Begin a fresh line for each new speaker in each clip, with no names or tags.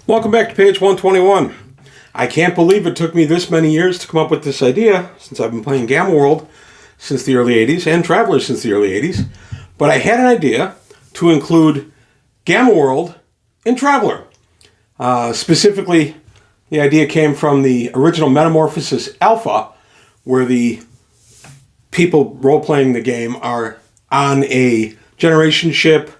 Welcome back to page 121. I can't believe it took me this many years to come up with this idea, since I've been playing Gamma World since the early 80s and Traveler since the early 80s. But I had an idea to include Gamma World in Traveler. Specifically, the idea came from the original Metamorphosis Alpha, where the people role-playing the game are on a Generation ship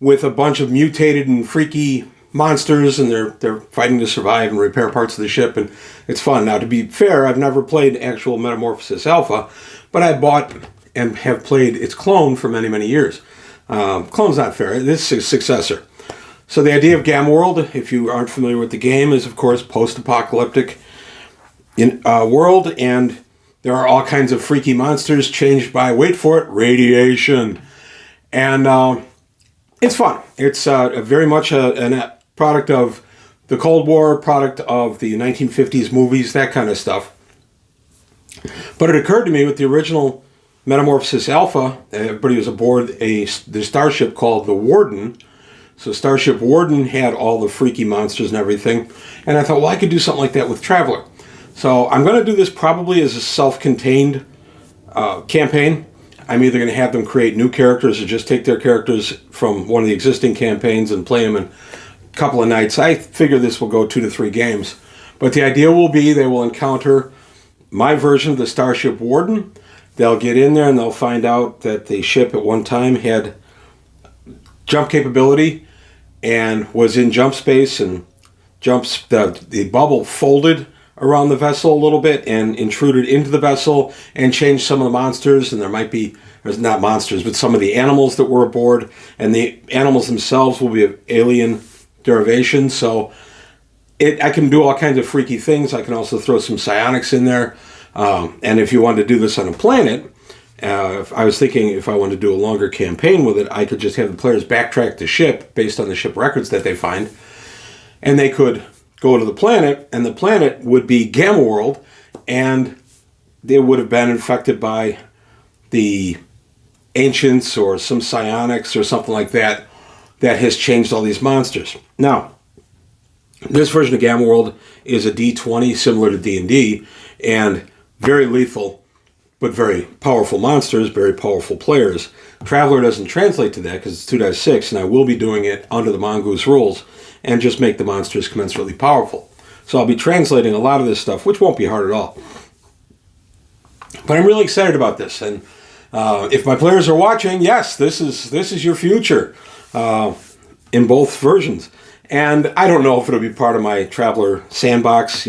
with a bunch of mutated and freaky monsters, and they're fighting to survive and repair parts of the ship, and it's fun. Now, to be fair, I've never played actual Metamorphosis Alpha, but I bought and have played its clone for many, many years. Clone's not fair. This is a successor. So the idea of Gamma World, if you aren't familiar with the game, is, of course, post-apocalyptic world, and there are all kinds of freaky monsters changed by, wait for it, radiation. And it's fun. It's very much a product of the Cold War, product of the 1950s movies, that kind of stuff. But it occurred to me with the original Metamorphosis Alpha, everybody was aboard the starship called the Warden. So Starship Warden had all the freaky monsters and everything. And I thought, well, I could do something like that with Traveler. So I'm going to do this probably as a self-contained campaign. I'm either going to have them create new characters or just take their characters from one of the existing campaigns and play them in a couple of nights. I figure this will go 2 to 3 games. But the idea will be they will encounter my version of the Starship Warden. They'll get in there and they'll find out that the ship at one time had jump capability and was in jump space, and the bubble folded around the vessel a little bit and intruded into the vessel and changed some of the monsters, and there's not monsters, but some of the animals that were aboard, and the animals themselves will be of alien derivation. So I can do all kinds of freaky things. I can also throw some psionics in there. And if you wanted to do this on a planet, I was thinking if I wanted to do a longer campaign with it, I could just have the players backtrack the ship based on the ship records that they find, and they could go to the planet, and the planet would be Gamma World, and they would have been infected by the ancients or some psionics or something like that has changed all these monsters. Now, this version of Gamma World is a D20 similar to D&D, and very lethal, but very powerful monsters, very powerful players. Traveler doesn't translate to that because it's 2-6, and I will be doing it under the Mongoose rules and just make the monsters commensurately powerful. So I'll be translating a lot of this stuff, which won't be hard at all. But I'm really excited about this, and if my players are watching, yes, this is your future in both versions. And I don't know if it'll be part of my Traveler sandbox,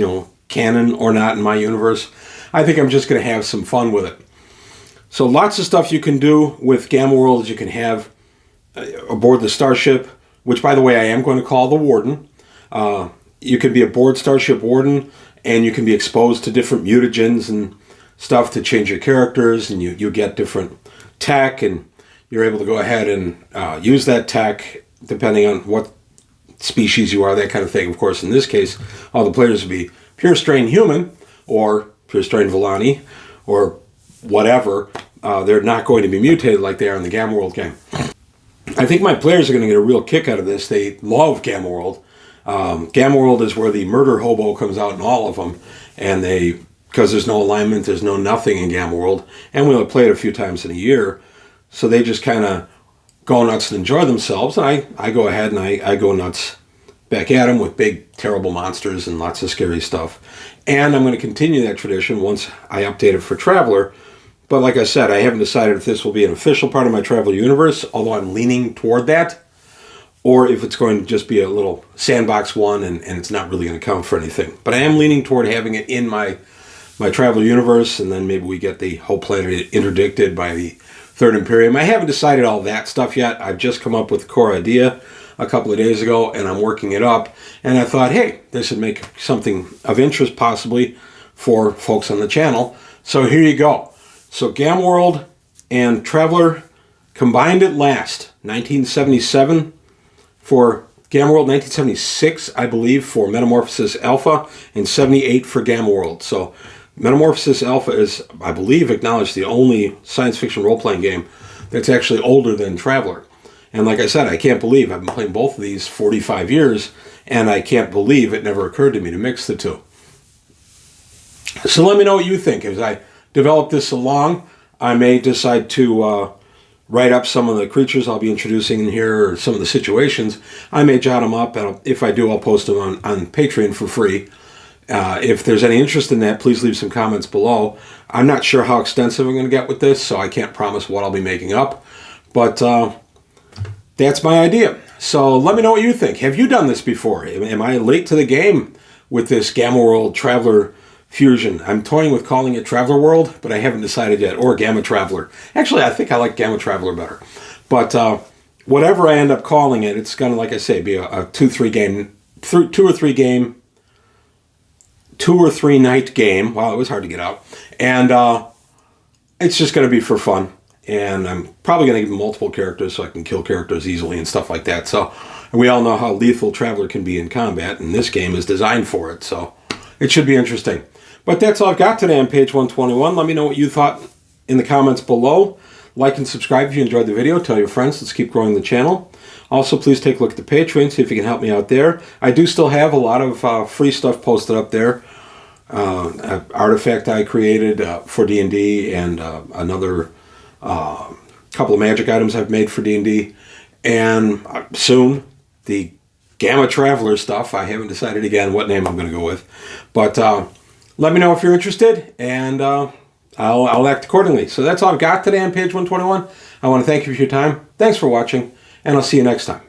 canon or not in my universe. I think I'm just going to have some fun with it. So lots of stuff you can do with Gamma World is you can have aboard the starship, which, by the way, I am going to call the Warden. You can be aboard Starship Warden, and you can be exposed to different mutagens and stuff to change your characters, and you get different tech, and you're able to go ahead and use that tech depending on what species you are, that kind of thing. Of course, in this case, all the players would be pure strain human or pure strain Volani or whatever. They're not going to be mutated like they are in the Gamma World game. I think my players are going to get a real kick out of this. They love Gamma World. Gamma World is where the murder hobo comes out in all of them, and because there's no alignment, there's no nothing in Gamma World, and we only play it a few times in a year, so they just kind of go nuts and enjoy themselves, and I go ahead and I go nuts back at them with big, terrible monsters and lots of scary stuff. And I'm going to continue that tradition once I update it for Traveler. But like I said, I haven't decided if this will be an official part of my Traveler universe, although I'm leaning toward that, or if it's going to just be a little sandbox one and it's not really going to count for anything. But I am leaning toward having it in my Traveler universe, and then maybe we get the whole planet interdicted by the Third Imperium. I haven't decided all that stuff yet. I've just come up with the core idea a couple of days ago, and I'm working it up. And I thought, hey, this would make something of interest possibly for folks on the channel. So here you go. So Gamma World and Traveler combined at last. 1977 for Gamma World, 1976, I believe, for Metamorphosis Alpha, and 78 for Gamma World. So Metamorphosis Alpha is, I believe, acknowledged the only science fiction role-playing game that's actually older than Traveler. And like I said, I can't believe I've been playing both of these 45 years, And I can't believe it never occurred to me to mix the two. So let me know what you think. As I develop this along, I may decide to write up some of the creatures I'll be introducing in here, or some of the situations. I may jot them up, and if I do, I'll post them on Patreon for free. If there's any interest in that, please leave some comments below. I'm not sure how extensive I'm going to get with this, so I can't promise what I'll be making up. But that's my idea. So let me know what you think. Have you done this before? Am I late to the game with this Gamma World Traveler fusion? I'm toying with calling it Traveler World, but I haven't decided yet. Or Gamma Traveler. Actually, I think I like Gamma Traveler better. But whatever I end up calling it, it's going to, like I say, be a 2 or 3 night game. Wow, it was hard to get out. And it's just going to be for fun. And I'm probably going to give multiple characters so I can kill characters easily and stuff like that. So we all know how lethal Traveler can be in combat, and this game is designed for it. So it should be interesting. But that's all I've got today on page 121. Let me know what you thought in the comments below. Like and subscribe if you enjoyed the video. Tell your friends. Let's keep growing the channel. Also, please take a look at the Patreon, see if you can help me out there. I do still have a lot of free stuff posted up there. An artifact I created for D&D, and another couple of magic items I've made for D&D. And soon, the Gamma Traveler stuff. I haven't decided again what name I'm going to go with. But let me know if you're interested, and I'll act accordingly. So that's all I've got today on page 121. I want to thank you for your time. Thanks for watching, and I'll see you next time.